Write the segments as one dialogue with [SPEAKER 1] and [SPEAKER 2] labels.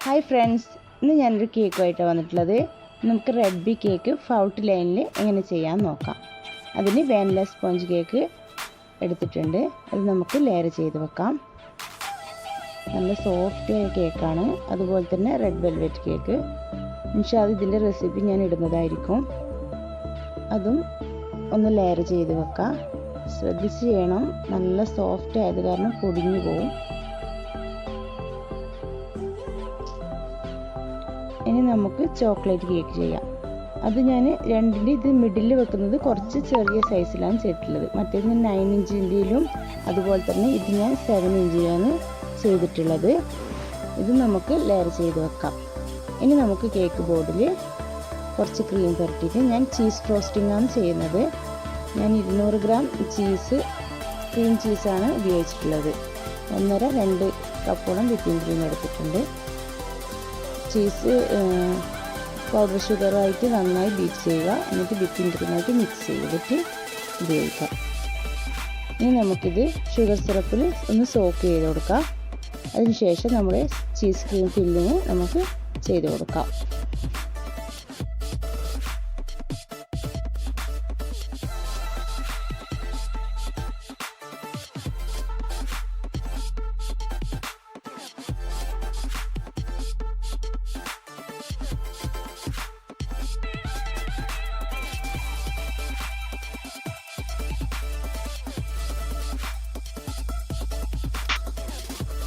[SPEAKER 1] Hi friends, ഇന്ന് ഞാനൊരു കേക്കുമായിട്ട് വന്നിട്ടുള്ളത്. നമുക്ക് റെഡ്ബി കേക്ക് ഫൗട്ട് ലൈനിൽ എങ്ങനെ ചെയ്യാൻ നോക്കാം. അതിന് വാനില സ്പോഞ്ച് കേക്ക് എടുത്തിട്ടുണ്ട്. അത് നമുക്ക് ലെയർ ചെയ്ത് വെക്കാം. നല്ല സോഫ്റ്റ് ആയ കേക്കാണ്. അതുപോലെ തന്നെ റെഡ് വെൽവെറ്റ് കേക്ക്. ഇൻഷാല്ലാ ഇതിൻ്റെ റെസിപ്പി ഞാൻ ഇടുന്നതായിരിക്കും. അതും ഒന്ന് ലെയർ ചെയ്ത് വെക്കാം. ശ്രദ്ധിച്ച് ചെയ്യണം, നല്ല സോഫ്റ്റ് ആയത് കാരണം പൊടിഞ്ഞു പോകും. ഇനി നമുക്ക് ചോക്ലേറ്റ് കേക്ക് ചെയ്യാം. അത് ഞാൻ രണ്ടിൻ്റെ ഇത് മിഡിൽ വെക്കുന്നത് കുറച്ച് ചെറിയ സൈസിലാണ് ചെയ്തിട്ടുള്ളത്. മറ്റേത് ഞാൻ 9 ഇഞ്ചിൻ്റെയിലും അതുപോലെ തന്നെ ഇത് ഞാൻ 7 ഇഞ്ചിലാണ് ചെയ്തിട്ടുള്ളത്. ഇത് നമുക്ക് ലെയർ ചെയ്ത് വെക്കാം. ഇനി നമുക്ക് കേക്ക് ബോർഡിൽ കുറച്ച് ക്രീം പുരട്ടിയിട്ട് ഞാൻ ചീസ് ഫ്രോസ്റ്റിംഗ് ആണ് ചെയ്യുന്നത്. ഞാൻ 200 ഗ്രാം ക്രീം ചീസാണ് ഉപയോഗിച്ചിട്ടുള്ളത്. 1.5-2 കപ്പോളം വിപ്പിംഗ് ക്രീം എടുത്തിട്ടുണ്ട്. ചീസ് പൗഡർ ഷുഗറായിട്ട് നന്നായി ബീറ്റ് ചെയ്യുക. എന്നിട്ട് വിപ്പിംഗ് ക്രീമായിട്ട് മിക്സ് ചെയ്തിട്ട് ഉപയോഗിക്കാം. ഇനി നമുക്കിത് ഷുഗർ സിറപ്പിൽ ഒന്ന് സോക്ക് ചെയ്ത് കൊടുക്കാം. അതിനുശേഷം നമ്മുടെ ചീസ് ക്രീം ഫില്ലിങ് നമുക്ക് ചെയ്ത് കൊടുക്കാം.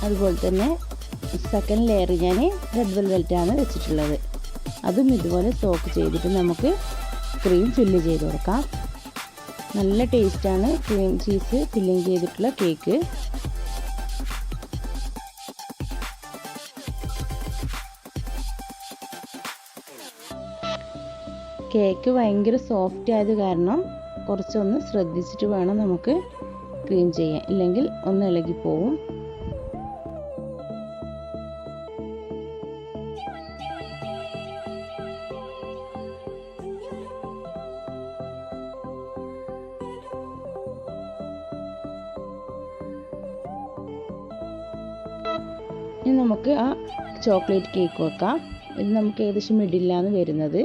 [SPEAKER 1] അതുപോലെ തന്നെ സെക്കൻഡ് ലെയർ ഞാൻ റെഡ് വെൽവെറ്റാണ് വെച്ചിട്ടുള്ളത്. അതും ഇതുപോലെ സോക്ക് ചെയ്തിട്ട് നമുക്ക് ക്രീം ഫില്ല് ചെയ്ത് കൊടുക്കാം. നല്ല ടേസ്റ്റാണ് ക്രീം ചീസ് ഫില്ലിങ് ചെയ്തിട്ടുള്ള കേക്ക്. കേക്ക് ഭയങ്കര സോഫ്റ്റ് ആയത് കാരണം കുറച്ചൊന്ന് ശ്രദ്ധിച്ചിട്ട് വേണം നമുക്ക് ക്രീം ചെയ്യാൻ, ഇല്ലെങ്കിൽ ഒന്ന് ഇളകിപ്പോവും. ഇനി നമുക്ക് ആ ചോക്ലേറ്റ് കേക്ക് വെക്കാം. ഇത് നമുക്ക് ഏകദേശം മിഡിലാണ് വരുന്നത്.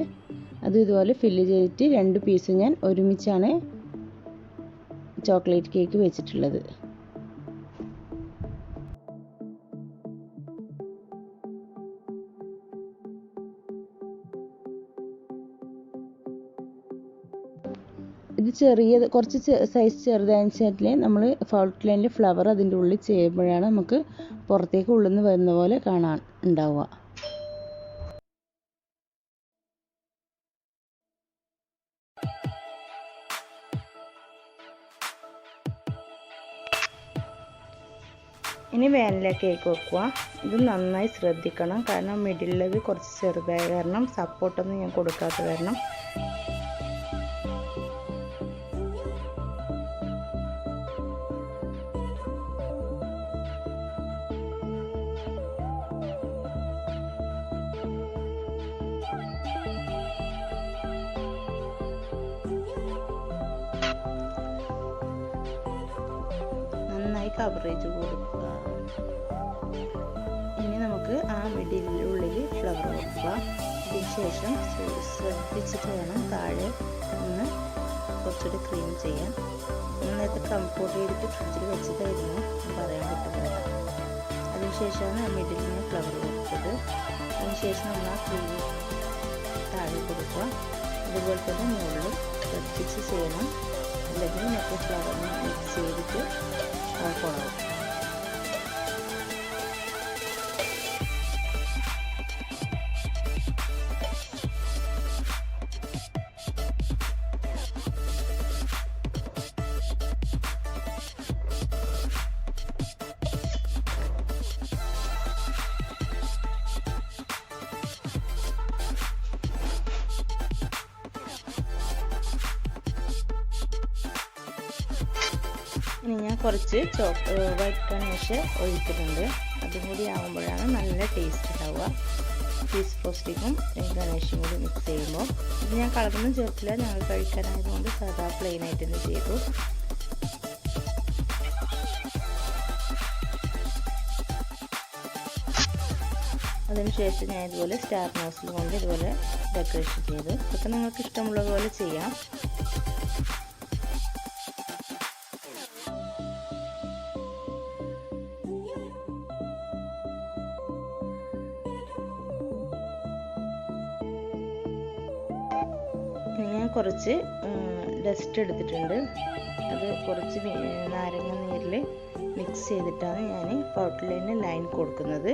[SPEAKER 1] അത് ഇതുപോലെ ഫില്ല് ചെയ്തിട്ട് 2 പീസ് ഞാൻ ഒരുമിച്ചാണ് ചോക്ലേറ്റ് കേക്ക് വെച്ചിട്ടുള്ളത്. ഇത് കുറച്ച് സൈസ് ചെറുതനുസരിച്ച് നമ്മൾ ഫൗട്ട് ലൈനിൽ ഫ്ലവർ അതിൻ്റെ ഉള്ളിൽ ചെയ്യുമ്പോഴാണ് നമുക്ക് പുറത്തേക്ക് ഉള്ളിൽ നിന്ന് വരുന്ന പോലെ കാണാൻ ഉണ്ടാവുക. ഇനി വാനില കേക്ക് വെക്കുക. ഇത് നന്നായി ശ്രദ്ധിക്കണം, കാരണം മിഡിലുള്ളത് കുറച്ച് ചെറുതായ കാരണം സപ്പോർട്ടൊന്നും ഞാൻ കൊടുക്കാത്ത കാരണം നന്നായി കവറേജ് കൊടുക്കുക. ഇനി നമുക്ക് ആ മിഡിലുള്ളിൽ ഫ്ലവർ കൊടുക്കുക. അതിനുശേഷം ശ്രദ്ധിച്ചിട്ട് വേണം താഴെ ഒന്ന് കുറച്ചുകൂടി ക്രീം ചെയ്യാൻ. നേരത്തെ കംപോർട്ട് ചെയ്തിട്ട് ഫ്രിഡ്ജിൽ വെച്ചതായിരുന്നു, പറയാൻ പറ്റുന്നില്ല. അതിനുശേഷമാണ് ആ മിഡിലിന് ഫ്ലവർ കൊടുത്തത്. അതിനുശേഷം നമ്മൾ ആ ക്രീം താഴെ കൊടുക്കുക. അതുപോലെ തന്നെ മുകളിൽ ശ്രദ്ധിച്ച് ചെയ്യണം, അല്ലെങ്കിൽ മറ്റേ ഫ്ലവറിന് മിക്സ് ചെയ്തിട്ട് കുളവും. ഇനി ഞാൻ കുറച്ച് വൈറ്റ് ഗണേഷ് ഒഴിക്കുന്നുണ്ട്. അതും കൂടി ആകുമ്പോഴാണ് നല്ല ടേസ്റ്റ് ഉണ്ടാവുക. ചീസ് ഫ്രോസ്റ്റിങ്ങും ഗണേഷും കൂടി മിക്സ് ചെയ്യുമ്പോൾ. ഇത് ഞാൻ കളറൊന്നും ചേർത്തില്ല, ഞങ്ങൾ കഴിക്കാനായതുകൊണ്ട് സാധാ പ്ലെയിൻ ആയിട്ട് തന്നെ ചെയ്തു. അതിനുശേഷം ഞാൻ ഇതുപോലെ സ്റ്റാർ നോസിൽ കൊണ്ട് ഇതുപോലെ ഡെക്കറേഷൻ ചെയ്തു. ഇതൊക്കെ നിങ്ങൾക്ക് ഇഷ്ടമുള്ളതുപോലെ ചെയ്യാം. ഞാൻ കുറച്ച് ഡസ്റ്റ് എടുത്തിട്ടുണ്ട്. അത് കുറച്ച് നാരങ്ങ നീരിൽ മിക്സ് ചെയ്തിട്ടാണ് ഞാൻ ഔട്ട്ലൈനിൽ ലൈൻ കൊടുക്കുന്നത്.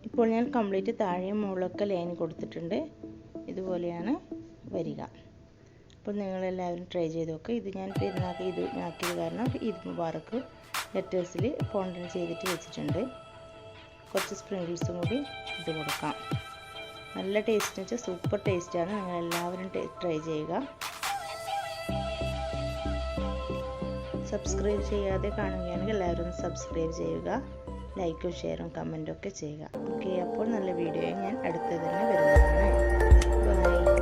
[SPEAKER 1] ഇപ്പോൾ ഞാൻ കംപ്ലീറ്റ് താഴെയും മുകളിലൊക്കെ ലൈൻ കൊടുത്തിട്ടുണ്ട്. ഇതുപോലെയാണ് വരിക. അപ്പോൾ നിങ്ങളെല്ലാവരും ട്രൈ ചെയ്ത് നോക്കുക. ഇത് ഞാൻ പെരുന്നാൾക്ക് ഇത് ആക്കിയത് കാരണം ഈദ് മുബാറക്ക് ലെറ്റേഴ്സിൽ ഫോണ്ടൻ ചെയ്തിട്ട് വെച്ചിട്ടുണ്ട്. കുറച്ച് സ്പ്രിങ്കിൾസും കൂടി ഇട്ട് കൊടുക്കാം. നല്ല ടേസ്റ്റ് വെച്ചാൽ സൂപ്പർ ടേസ്റ്റാണ്. നിങ്ങളെല്ലാവരും ട്രൈ ചെയ്യുക. സബ്സ്ക്രൈബ് ചെയ്യാതെ കാണുകയാണെങ്കിൽ എല്ലാവരും സബ്സ്ക്രൈബ് ചെയ്യുക. ലൈക്കും ഷെയറും കമൻറ്റും ഒക്കെ ചെയ്യുക. ഓക്കെ, അപ്പോൾ നല്ല വീഡിയോ ഞാൻ അടുത്ത് തന്നെ വരുന്നതാണ്. ബൈ.